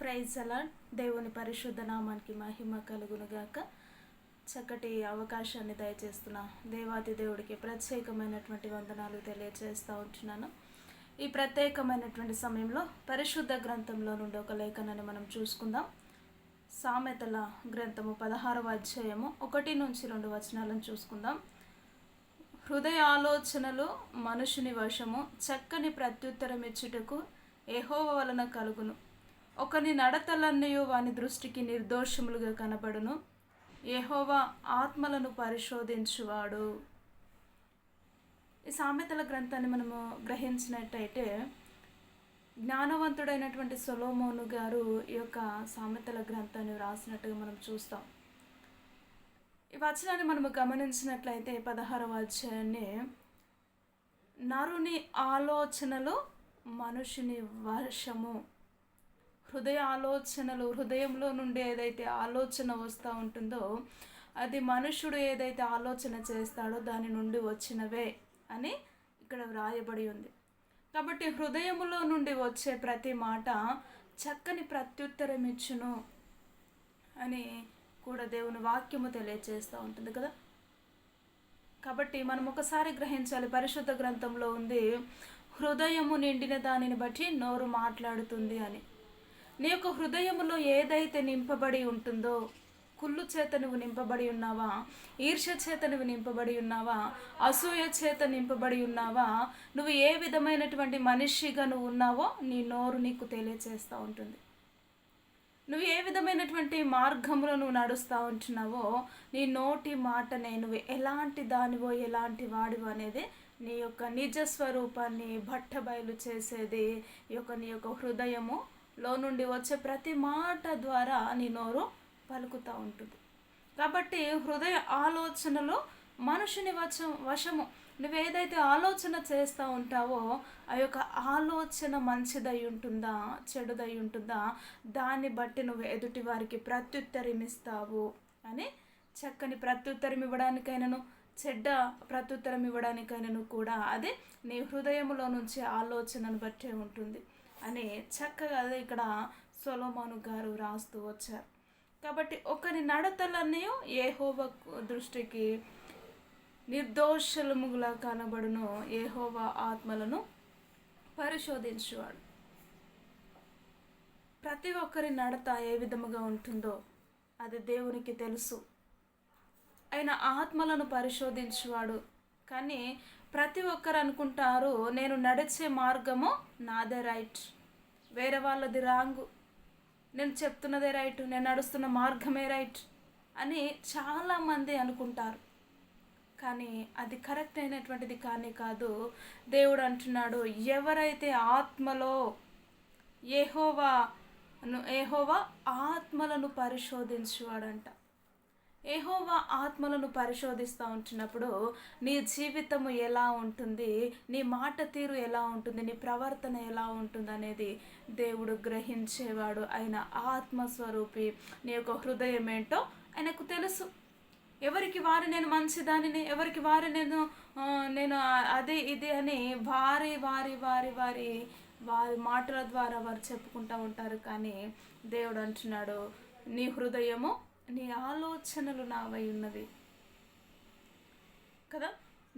Praise అలాడ్. దేవుని పరిశుద్ధ నామానికి మహిమ కలుగునుగాక. చక్కటి అవకాశాన్ని దయచేస్తున్న దేవాతి దేవుడికి ప్రత్యేకమైనటువంటి వందనాలు తెలియజేస్తూ ఉంటున్నాను. ఈ ప్రత్యేకమైనటువంటి సమయంలో పరిశుద్ధ గ్రంథంలో నుండి ఒక లేఖనాన్ని మనం చూసుకుందాం. సామెతల గ్రంథము 16వ అధ్యాయము 1-2 వచనాలను చూసుకుందాం. హృదయ ఆలోచనలు మనుషుని వశము, చక్కని ప్రత్యుత్తరం ఇచ్చుటకు యెహోవా వలన కలుగును. ఒకని నడతలన్నీ వాని దృష్టికి నిర్దోషములుగా కనబడును. యెహోవా ఆత్మలను పరిశోధించువాడు. ఈ సామెతల గ్రంథాన్ని మనము గ్రహించినట్టయితే జ్ఞానవంతుడైనటువంటి సొలొమోను గారు ఈ యొక్క సామెతల గ్రంథాన్ని వ్రాసినట్టుగా మనం చూస్తాం. ఈ వచనాన్ని మనము గమనించినట్లయితే 16వ అధ్యాయాన్ని, నరుని ఆలోచనలు మనుషుని వశము. హృదయ ఆలోచనలు, హృదయంలో నుండి ఏదైతే ఆలోచన వస్తూ ఉంటుందో అది మనుషుడు ఏదైతే ఆలోచన చేస్తాడో దాని నుండి వచ్చినవే అని ఇక్కడ వ్రాయబడి ఉంది. కాబట్టి హృదయములో నుండి వచ్చే ప్రతి మాట చక్కని ప్రత్యుత్తరం ఇచ్చును అని కూడా దేవుని వాక్యము తెలియజేస్తూ ఉంటుంది కదా. కాబట్టి మనం ఒకసారి గ్రహించాలి, పరిశుద్ధ గ్రంథంలో ఉంది, హృదయము నిండిన దానిని బట్టి నోరు మాట్లాడుతుంది అని. నీ యొక్క హృదయములో ఏదైతే నింపబడి ఉంటుందో, కుళ్ళు చేత నువ్వు నింపబడి ఉన్నావా, ఈర్ష్య చేత నువ్వు నింపబడి ఉన్నావా, అసూయ చేత నింపబడి ఉన్నావా, నువ్వు ఏ విధమైనటువంటి మనిషిగా నువ్వు ఉన్నావో నీ నోరు నీకు తెలియచేస్తూ ఉంటుంది. నువ్వు ఏ విధమైనటువంటి మార్గంలో నువ్వు నడుస్తూ ఉంటున్నావో నీ నోటి మాటనే నువ్వు ఎలాంటి దానివో ఎలాంటి వాడివో అనేది నీ యొక్క నిజ స్వరూపాన్ని బట్టబయలు చేసేది నీ యొక్క హృదయము లో నుండి వచ్చే ప్రతి మాట ద్వారా నీ నోరు పలుకుతూ ఉంటుంది. కాబట్టి హృదయ ఆలోచనలు మనుషుని వశము. నువ్వేదైతే ఆలోచన చేస్తూ ఉంటావో ఆ యొక్క ఆలోచన మంచిదై ఉంటుందా చెడుదై ఉంటుందా దాన్ని బట్టి నువ్వు ఎదుటి వారికి ప్రత్యుత్తరం ఇస్తావు అని. చక్కని ప్రత్యుత్తరం ఇవ్వడానికైనాను, చెడ్డ ప్రత్యుత్తరం ఇవ్వడానికైనాను కూడా అది నీ హృదయంలో నుంచి ఆలోచనను బట్టే ఉంటుంది అని చక్కగా ఇక్కడ సొలొమోను గారు రాస్తూ వచ్చారు. కాబట్టి ఒకరి నడతలన్నీ యెహోవా దృష్టికి నిర్దోషముగా కనబడును. యెహోవా ఆత్మలను పరిశోధించువాడు. ప్రతి ఒక్కరి నడత ఏ విధముగా ఉంటుందో అది దేవునికి తెలుసు. ఆయన ఆత్మలను పరిశోధించువాడు. కానీ ప్రతి ఒక్కరు అనుకుంటారు, నేను నడిచే మార్గము నాదే రైట్, వేరే వాళ్ళది రాంగు, నేను చెప్తున్నదే రైట్, నేను నడుస్తున్న మార్గమే రైట్ అని చాలామంది అనుకుంటారు. కానీ అది కరెక్ట్ అయినటువంటిది కానీ కాదు. దేవుడు అంటున్నాడు, ఎవరైతే ఆత్మలో యెహోవా ఆత్మలను పరిశోధించువాడంట. యెహోవా ఆత్మలను పరిశోధిస్తూ ఉంటున్నప్పుడు నీ జీవితము ఎలా ఉంటుంది, నీ మాట తీరు ఎలా ఉంటుంది, నీ ప్రవర్తన ఎలా ఉంటుంది అనేది దేవుడు గ్రహించేవాడు. ఆయన ఆత్మస్వరూపి. నీ యొక్క హృదయం ఏంటో ఆయనకు తెలుసు. ఎవరికి వారి నేను మంచిదానిని, ఎవరికి వారి నేను అదే ఇది అని వారి వారి వారి వారి వారి మాటల ద్వారా వారు చెప్పుకుంటూ ఉంటారు. కానీ దేవుడు అంటున్నాడు, నీ హృదయము, నీ ఆలోచనలు నావై ఉన్నవి కదా.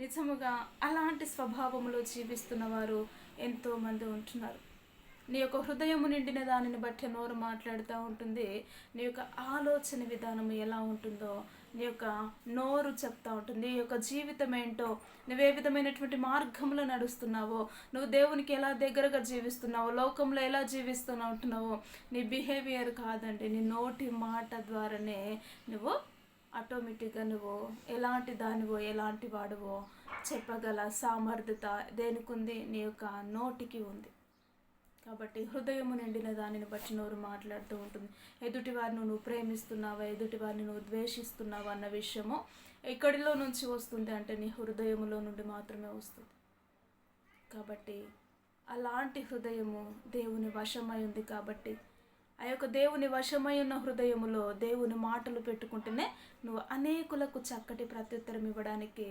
నిజముగా అలాంటి స్వభావంలో జీవిస్తున్న వారు ఎంతోమంది ఉంటున్నారు. నీ యొక్క హృదయము నిండిన దానిని బట్టి నోరు మాట్లాడుతూ ఉంటుంది. నీ యొక్క ఆలోచన విధానం ఎలా ఉంటుందో నీ యొక్క నోరు చెప్తూ ఉంటుంది. నీ యొక్క జీవితం ఏంటో, నువ్వే విధమైనటువంటి మార్గంలో నడుస్తున్నావో, నువ్వు దేవునికి ఎలా దగ్గరగా జీవిస్తున్నావో, లోకంలో ఎలా ఉంటున్నావో నీ బిహేవియర్ కాదండి, నీ నోటి మాట ద్వారానే నువ్వు ఆటోమేటిక్గా నువ్వు ఎలాంటి దానివో ఎలాంటి వాడివో చెప్పగల సామర్థ్యత దేనికి ఉంది, నీ యొక్క నోటికి ఉంది. కాబట్టి హృదయము నిండిన దానిని బట్టి నోరు మాట్లాడుతూ ఉంటుంది. ఎదుటివారిని నువ్వు ప్రేమిస్తున్నావా, ఎదుటివారిని నువ్వు ద్వేషిస్తున్నావా అన్న విషయము ఎక్కడిలో నుంచి వస్తుంది అంటే నీ హృదయములో నుండి మాత్రమే వస్తుంది. కాబట్టి అలాంటి హృదయము దేవుని వశమై ఉంది. కాబట్టి ఆ యొక్క దేవుని వశమై ఉన్న హృదయములో దేవుని మాటలు పెట్టుకుంటేనే నువ్వు అనేకులకు చక్కటి ప్రత్యుత్తరం ఇవ్వడానికి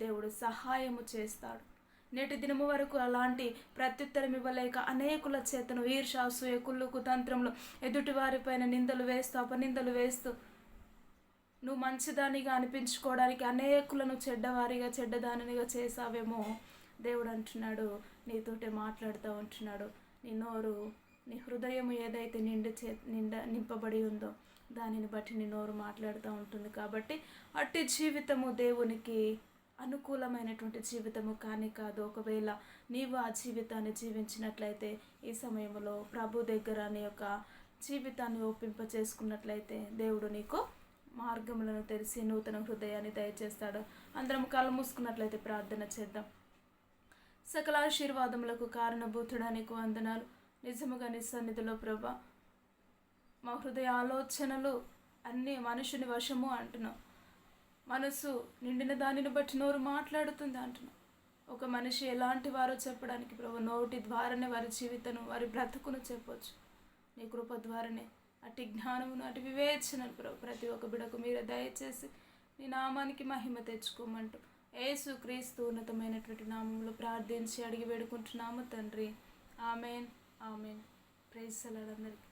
దేవుడు సహాయము చేస్తాడు. నేటి దినము వరకు అలాంటి ప్రత్యుత్తరం ఇవ్వలేక అనేకుల చేతను ఈర్ష, అసూయ, కుళ్ళు, కుతంత్రంలో ఎదుటి వారిపైన నిందలు వేస్తూ, అపనిందలు వేస్తూ, నువ్వు మంచిదానిగా అనిపించుకోవడానికి అనేకులను చెడ్డవారిగా, చెడ్డదానిగా చేసావేమో. దేవుడు అంటున్నాడు, నీతోటే మాట్లాడుతూ ఉంటున్నాడు. నీ నోరు, నీ హృదయం ఏదైతే నింపబడి ఉందో దానిని బట్టి నీ నోరు మాట్లాడుతూ ఉంటుంది. కాబట్టి అట్టి జీవితము దేవునికి అనుకూలమైనటువంటి జీవితము కానీ కాదు. ఒకవేళ నీవు ఆ జీవితాన్ని జీవించినట్లయితే, ఈ సమయంలో ప్రభు దగ్గర నీ యొక్క జీవితాన్ని ఒప్పింప చేసుకున్నట్లయితే దేవుడు నీకు మార్గములను తెలిసి నూతన హృదయాన్ని దయచేస్తాడు. అందరం కళ్ళు మూసుకున్నట్లయితే ప్రార్థన చేద్దాం. సకల ఆశీర్వాదములకు కారణభూతుడా నీకు వందనాలు. నిజముగా నీ సన్నిధిలో ప్రభా, మా హృదయ ఆలోచనలు అన్నీ మనుషుని వశము అంటున్నావు. మనసు నిండిన దానిని బట్టి నోరు మాట్లాడుతుంది అంటున్నావు. ఒక మనిషి ఎలాంటి వారో చెప్పడానికి ప్రభు నోటి ద్వారానే వారి జీవితను, వారి బ్రతుకును చెప్పవచ్చు. నీ కృప ద్వారానే అటు జ్ఞానమును, అటు వివేచనను ప్రభు ప్రతి ఒక్క బిడకు మీరే దయచేసి నీ నామానికి మహిమ తెచ్చుకోమంటూ యేసు క్రీస్తు ఉన్నతమైనటువంటి నామంలో ప్రార్థించి అడిగి వేడుకుంటున్నాము తండ్రి. Amen, amen. Praise the Lord అందరికీ.